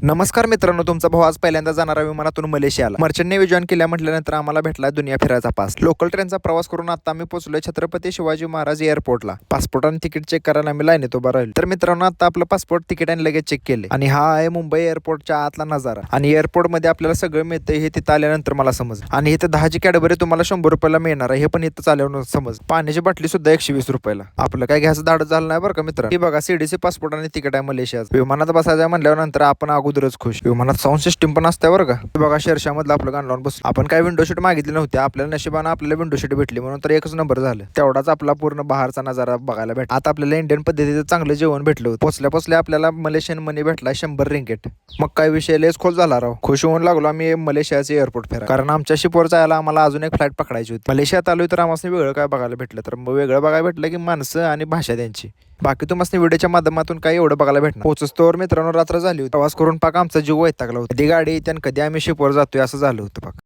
नमस्कार मित्रांनो, तुमचा भाऊ आज पहिल्यांदा जाणारा विमानातून मलेशियाला. मर्चंट नेव्ही जॉईन केल्यानंतर आम्हाला भेटला दुनिया फिरायचा पास. लोकल ट्रेनचा प्रवास करून आता आम्ही पोहोचलोय छत्रपती शिवाजी महाराज एअरपोर्टला. पासपोर्ट आणि तिकीट चेक करायला आम्ही लाईनीत उभा राहिलो. तर मित्रांनो, आता आपलं पासपोर्ट, तिकीट आणि लगेच चेक केले आणि हा आहे मुंबई एअरपोर्टच्या आतला नजारा. आणि एअरपोर्ट मध्ये आपल्याला सगळं मिळतंय हे तिथं आल्यानंतर मला समज. आणि इथं 10ची कॅडबरी तुम्हाला 100 रुपयाला मिळणार आहे, हे पण इथं आल्यावर समज. पाण्याची बाटली सुद्धा 120 रुपयाला. आपलं काय घ्यायचं धाडच झालं नाही बरं का मित्र. ही बघा, सीडीसी पासपोर्ट आणि तिकीट आहे मलेशियाचं. विमानात बसायचं म्हणल्यावर नंतर आपण अगोदरच खुश. विमानात साऊंड सिस्टीम पण असते बरं का. बघा, शेरशामधलं आपलं गाणं लावून बसलो. आपण काय विंडो सीट मागितली नव्हती, आपल्याला नशिबानं आपल्याला विंडो सीट भेटली म्हणून तर एकच नंबर झालं. तेवढाच आपला पूर्ण बाहेरचा नजारा बघायला भेट. आता आपल्याला इंडियन पद्धतीचं चांगलं जेवण भेटलं होतं. पोचल्या आपल्याला मलेशियन मनी भेटला 100 रिंगेट. मग काय विषय लेस खोल झाला राव. खुश होऊन लागलो आम्ही मलेशियाचे एअरपोर्ट फिरा, कारण आमच्या शिपवर जायला आम्हाला अजून एक फ्लाईट पकडायची होती. मलेशियात आलोय तर आम्हाला वेगळं काय बघायला भेटलं, तर वेगळं बघायला भेटलं की माणसं आणि भाषा त्यांची. बाकी तुम्हाला व्हिडिओच्या माध्यमातून काही एवढं बघायला भेटणार. पोहोचतोवर मित्रांनो रात्र झाली होती. प्रवास करून पाक आमचा जीव वैतागला होता. कधी गाडी येते आणि कधी आम्ही शिपवर जातोय असं झालं होतं पाक.